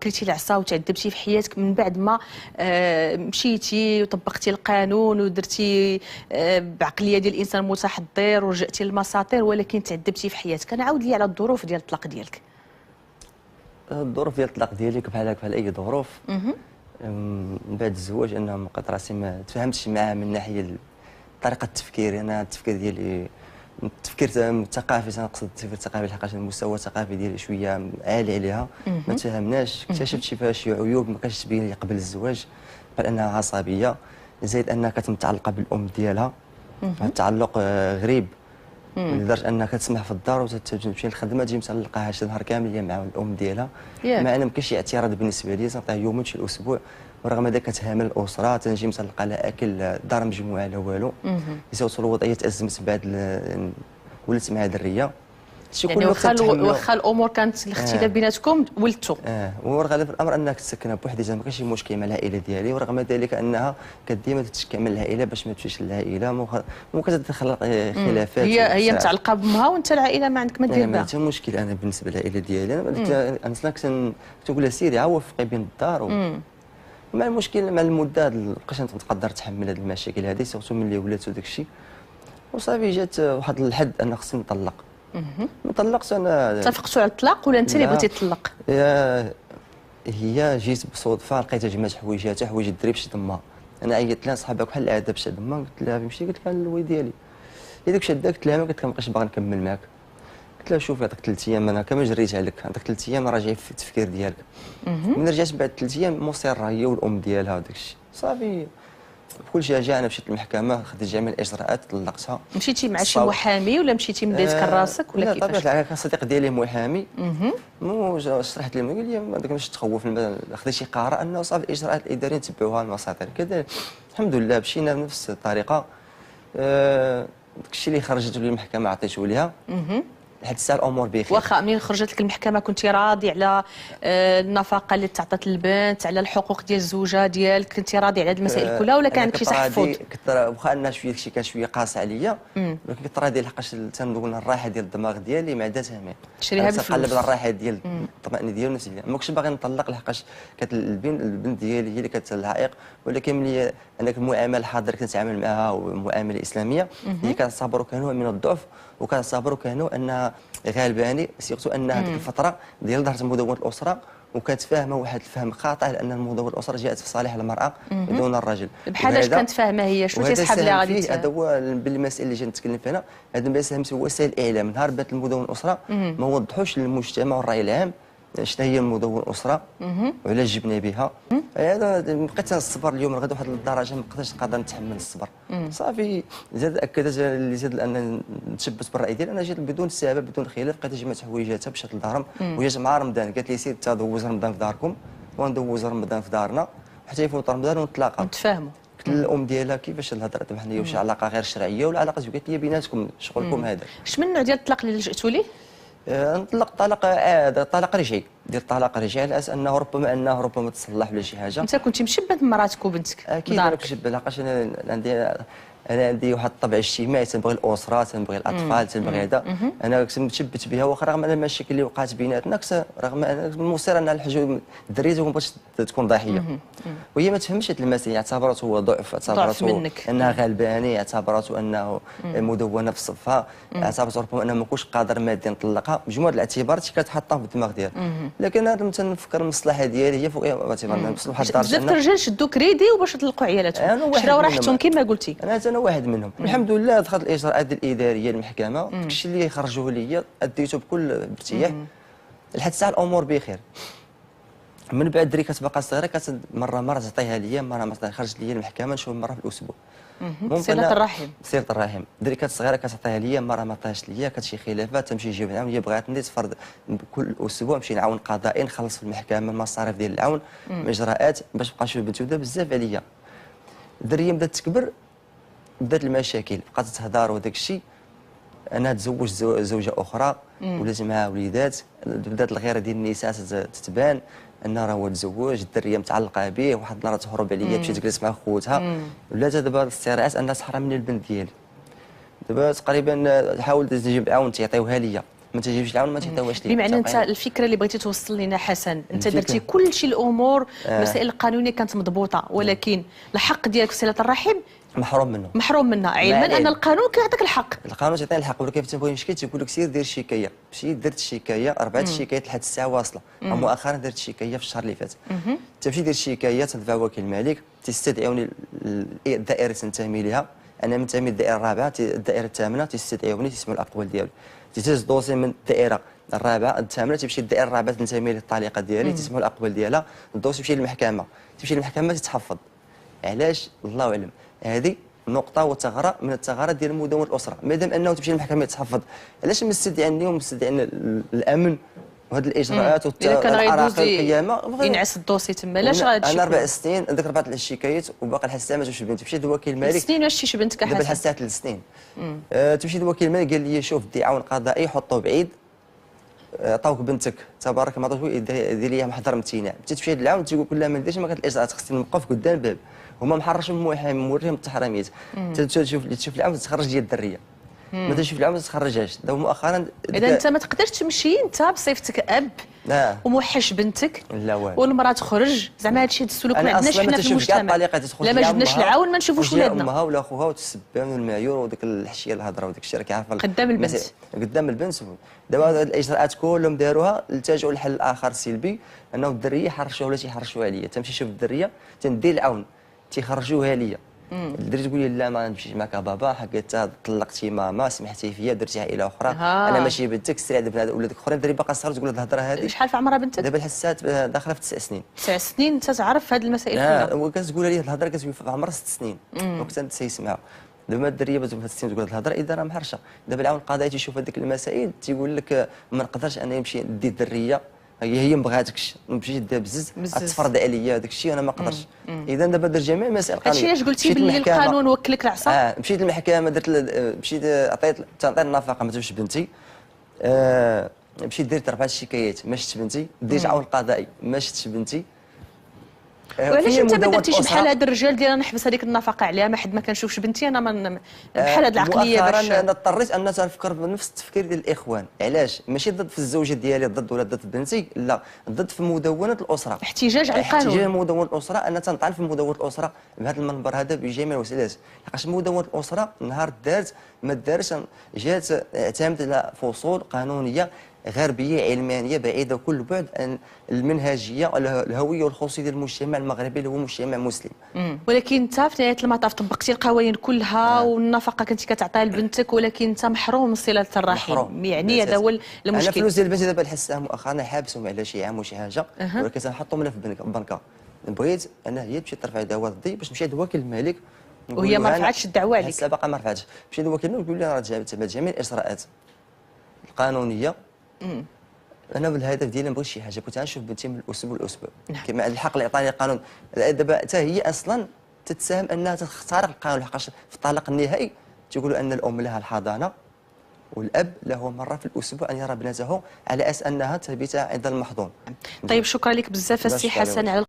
كلتي العصا وتعذبتي في حياتك من بعد ما مشيتي وطبقتي القانون ودرتي بعقليه ديال الانسان متحضر ورجعتي للمساطير، ولكن تعذبتي في حياتك. انا عاود لي على الظروف ديال الطلاق ديالك. الظروف ديال الطلاق ديالي بحال اي ظروف. من بعد الزواج انا لقيت راسي ما تفاهمتش معاه من ناحيه طريقه التفكير. انا التفكير ديالي التفكير الثقافي، نقصد التفكير الثقافي لحقاش المستوى الثقافي ديالي شويه عالي عليها، ما تفاهمناش. اكتشفت فيها شي عيوب ما كانش تبين لي قبل الزواج، بحال انها عصبيه، زائد انها كانت متعلقه بالام ديالها، واحد التعلق غريب لدرجه انها كتسمح في الدار وتمشي للخدمه تجي متعلقه شي نهار كامل هي مع الام ديالها. مع ان ما كاينش شي اعتراض بالنسبه لي، تنعطيها يومين شي الاسبوع، ورغم ذلك كتهامل الاسره، تنجي متعلقه على اكل الدار مجموعه لا والو. توصل الوضعيه تازمت بعد ولات مع دريه. يعني واخا الامور كانت الاختلاف بيناتكم ولدتوا. والغالب في الامر انك تسكن بوحدها، ما كاينش شي مشكل مع العائله ديالي، ورغم ذلك انها ديما تتشكى من العائله باش ما تمشيش للعائله، ممكن تخلق خلافات. هي متعلقه بامها وانت العائله ما عندك ما دير بها. ما حتى مشكل. انا بالنسبه للعائله ديالي انا كنت كنقول لها سيري عوفقي بين الدار مع المشكل مع المده مابقاش نقدر نتحمل هذه المشاكل هذه، سورتو ملي ولات وداك الشيء. وصافي جات واحد الحد ان خصني نطلق. طلقت انا. اتفقتوا على الطلاق ولا انت اللي بغيتي تطلق؟ هي جيت بالصدفه لقيتها جمعت حوايجاتها حوايج الدري بشي دمها. انا عيطت لها صحابك بحال العاده بشي دمها، قلت لها فهمتي، قلت لها الوالد ديالي داك الشيء قلت لها ما قلت لها مابقيتش باغي نكمل معاك. قلت لها شوفي عطاك 3 ايام، انا كما جريت عليك عطاك 3 ايام راجعي في التفكير ديالك. من رجعت بعد 3 ايام مصره هي والام ديالها وداك الشيء صافي. بكل شجاعه انا مشيت للمحكمه، خديت جميع الاجراءات، طلقتها. مشيتي مع شي محامي ولا مشيتي من بيتك لراسك ولا كيفاش؟ لا طبيعه الحال صديق ديالي محامي. شرحت له قال لي ما داكش تخوف، خدي شي قرار انه صافي الاجراءات الاداريه نتبعوها المساطير كذا. الحمد لله مشينا بنفس الطريقه. داكشي اللي خرجت للمحكمه عطيته ليها لحد الساعه الامور بخير. واخا منين خرجت لك المحكمه كنتي راضي على النفقه اللي تعطات للبنت، على الحقوق ديال الزوجه ديالك، كنتي راضي على هذه المسائل كلها ولا كان عندك شي تحفظ؟ كنت واخا ان شويه داكشي كان شويه قاس عليا، ولكن كنت راضي لحقاش تنقول الراحه ديال الدماغ ديالي ما عندها ثمن. تشريها بالفلوس. تقلب على الراحه ديال الطمانينه ديال النفس ديالي. ما كنتش باغي نطلق لحقاش كانت البنت ديالي هي اللي كانت العائق، ولكن ملي انك المعامله الحاضره كنتعامل معها ومعامله اسلاميه، هي كتصابر كنوع من الضعف، وكتصابر كنوع انها غالباني، سيرتو انها ديك الفتره ديال ظهرت مدونه الاسره وكانت فاهمه واحد الفهم خاطئ، لان مدونه الاسره جاءت في صالح المراه دون الرجل. بحال اش كانت فاهمه هي؟ شنو تيسحب لها غادي؟ هذا هو بالمسائل اللي جيت نتكلم فيها. هذا المسائل في وسائل الاعلام، نهار بات المدونه الاسره ما وضحوش للمجتمع والراي العام شنو هي المدونه الاسره وعلاش جبنا بها. هذا بقيت نصبر اليوم لغد واحد الدرجه ما بقيتش نقدر نتحمل الصبر. صافي زاد اكدت اللي زاد ان نتشبت بالراي ديالي. انا جيت بدون سبب بدون خلاف، بقيت جمعت حوايجاتها مشات لدارهم وجات مع رمضان، قالت لي سير انت دوز رمضان في داركم وندوز رمضان في دارنا حتى يفوت رمضان ونتلاقاو نتفاهموا. قلت للام ديالها كيفاش الهضره بحال هي واش علاقه غير شرعيه ولا علاقه زوجيه؟ قالت لي بيناتكم شغلكم هذا. اش من نوع ديال الطلاق اللي لجأتوا ليه؟ نطلق طلاق رجعي، ديال الطلاق رجعي على اساس انه ربما تصلح ولا شي حاجه. انت كنتي مشبت بمراتك وبنتك؟ اكيد انا كنت لحقاش انا عندي واحد الطبع اجتماعي، تنبغي الاسره، تنبغي الاطفال، تنبغي هذا. انا كنت متشبت بها، واخا رغم المشاكل اللي وقعت بيناتنا رغم انا مصر ان الحجوج الدريه ما بغاتش تكون ضحيه، وهي ما تفهمش هذه المسائل، اعتبرته هو ضعف، اعتبرته انها غلبانه، اعتبرته انه مدونه في صفها، اعتبرته ربما انه ما كنتش قادر ماديا نطلقها، مجموعه الاعتبارات كانت حاطها في الدماغ ديالها. لكن انا تنفكر المصلحه ديالي هي فوق اعتبارنا نوصلوا لواحد الدرجه. بزاف الرجال شدوا كريدي وباش يطلقوا عيالاتهم، شراو راحتهم كما قلتي. انا واحد منهم. الحمد لله دخلت الاجراءات الاداريه للمحكمه، داكشي اللي خرجوه لي اديته بكل ارتياح لحد الساعه الامور بخير. من بعد دري كتبقى صغيره، مره تعطيها ليا، مره خرجت لي المحكمه نشوف مره في الاسبوع. صله الرحم. صله الرحم. دري كانت صغيره كتعطيها ليا، مره ما عطاهاش ليا، كانت شي خلافات تمشي نجيب نعاون. هي بغاتني تفرض كل اسبوع نمشي نعاون قضائي، نخلص في المحكمه المصاريف ديال العون، اجراءات باش تبقى شويه بنتي. ودا بزاف عليا. الدريه بدات تكبر، بدات المشاكل، بقات تهضر وداك الشيء. انا تزوجت زوجه اخرى ولات معها وليدات، بدات الغيره ديال النساء تتبان ان راه هو تزوج، الدريه متعلقه به، واحد النهار تهرب عليا تمشي تجلس مع خوتها، ولات دابا الاسترعاس انها تحرم من البنت ديالي. دابا تقريبا حاولت نجيب عاون تعطيوها ليا، ما تجيبش العون ما تحتواش ليه. بمعنى انت الفكره اللي بغيتي توصل لنا حسن، انت درتي كل شيء الامور المسائل القانونيه كانت مضبوطه، ولكن الحق ديالك في صله الرحم محروم منه علما ان القانون كيعطيك الحق. القانون تيعطيني الحق، ولكن كيف تبغي مشكل تيقول لك سير دير شكايه. مشيت درت شكايه 4 شكايات لحد الساعه واصله. مؤخرا درت شكايه في الشهر اللي فات. تمشي دير شكايه تدفع وكيل الملك تستدعوني الدائره تنتمي لها، انا منتمي للدائره الرابعه الدائره الثامنه، تستدعوني تسمعوا الاقوال ديالي، تيتهز دوسي من الدائره الرابعه الثامنه تمشي للدائره الرابعه تنتمي للطليقه ديالي تسمعوا الاقوال ديالها، الدوسي يمشي للمحكمه، تمشي للمحكمه تتحفظ. علاش؟ الله اعلم. هذه نقطه وثغره من الثغرات ديال مدونه الاسره، مادام انه تمشي للمحكمه تتحفظ، علاش مستدعيني ومستدعينا الامن وهذه الاجراءات والعراقه القيامه ينعس الدوسي تما؟ علاش غادي انا 4 سنين عندك 4 الشكايات وباقي لحد ما جاوش بنتي. مشيت لوكيل الملك 6 سنين واش شي بنتك حسن؟ دابا لحد 3 سنين. تمشي لوكيل الملك قال لي شوف دي عون قضائي حطه بعيد، عطاوك بنتك تبارك ما عطاوش دير ليها محضر امتناع. تمشي للعون تيقول لك لا ما نديرش، ما كانت الاجراءات خصني نوقف قدام الباب، هما محرشين محامي موريهم التحريميات. تشوف العون تخرج ديال الدريه، ما تشوف العون ما تخرجهاش. دابا مؤخرا اذا انت ما تقدرش تمشي انت بصفتك اب وموحش بنتك لا والو والمراه تخرج، زعما هذا الشيء السلوك ما عندناش حنا في المجتمع. لا ما جبناش العون ما نشوفوش ولادنا امها ولا خوها وتسبان والمعيور وديك الحشيه الهضره وديك الشيء راك عارفه قدام البنت قدام البنت. دابا هاد الاجراءات كلهم داروها التجؤوا للحل الاخر السلبي، انه الدريه يحرشوها ولا تيحرشوها عليا. تمشي شوف الدريه تندير العون تيخرجوها ليا. الدريه تقول لي لا ما نمشيش معك بابا، حكيت طلقتي ماما سمحتي فيا درتي عائله اخرى انا ماشي بنتك سري دابا ولادك اخرين. الدريه باقا صغيره تقول الهضره هذه. شحال في عمرها بنتك؟ دابا الحسات داخله في 9 سنين. 9 سنين انت تعرف هذه المسائل كلها؟ وكتقول لي الهضره كتقول في عمرها 6 سنين وكنت انت تيسمعها. دابا الدريه باش في 6 سنين تقول الهضره اذا راه محرشه. دابا العون القضائي تيشوف هذيك المسائل تيقول لك ما نقدرش انا نمشي ندي الدريه هي ما بغاتكش نمشي نديها بزز تفرض عليا هذاك الشيء انا ما نقدرش. اذا دابا درت جميع المسائل القانونيه. هادشي علاش قلتي باللي القانون وكلك العصا. مشيت للمحكمه درت مشيت عطيت النفقه ما تمشيش بنتي. مشيت درت 4 شكايات ما شفتش بنتي، ديت عون قضائي ما شفتش بنتي. وعلاش انت ما درتيش بحال هذا الرجال ديال انا نحبس هذيك النفقه عليها ما حد ما كنشوفش بنتي انا بحال هذه العقليه باش انا اضطريت ان نفكر بنفس التفكير ديال الاخوان. علاش؟ ماشي ضد في الزوجه ديالي ضد ولا ضد بنتي، لا ضد في مدونه الاسره، احتجاج على القانون، احتجاج مدونه الاسره. انا تنطعن في مدونه الاسره بهذا المنبر هذا بجميع الوسائل، لحقاش مدونه الاسره نهار دارت ما دارش جات اعتمدت على فصول قانونيه غربيه علمانيه بعيده كل بعد عن المنهجيه الهويه والخصوصيه ديال المجتمع المغربي اللي هو مجتمع مسلم. ولكن انت في نهايه المطاف طبقتي القوانين كلها والنفقه كنتي كتعطيها لبنتك، ولكن انت محروم من صله الرحم. يعني هذا هو المشكل. انا فلوس ديال بنتي دابا نحسها مؤخرا حابسهم على شي عام وشي حاجه، ولكن تنحطهم انا في البنكه. بغيت انا هي تمشي ترفع دعوى ضدي باش نمشي عند وكيل الملك وهي ما رفعتش الدعوه عليك. لسه باقا ما رفعتش. مشيت للوكيل الملك يقول لي راه تبعت جميع الاجراءات القانونيه. انا بالهدف ديالي نبغي شي حاجه، كنت غنشوف بنتي من الاسبوع للاسبوع كما الحق اللي عطاني القانون. دابا حتى هي اصلا تتساهم انها تخترق القانون، لحقاش في الطلاق النهائي تيقولوا ان الام لها الحضانه والاب له مره في الاسبوع ان يرى بنته على اساس انها تبيت عند المحضون. طيب شكرا لك بزاف السي حسن على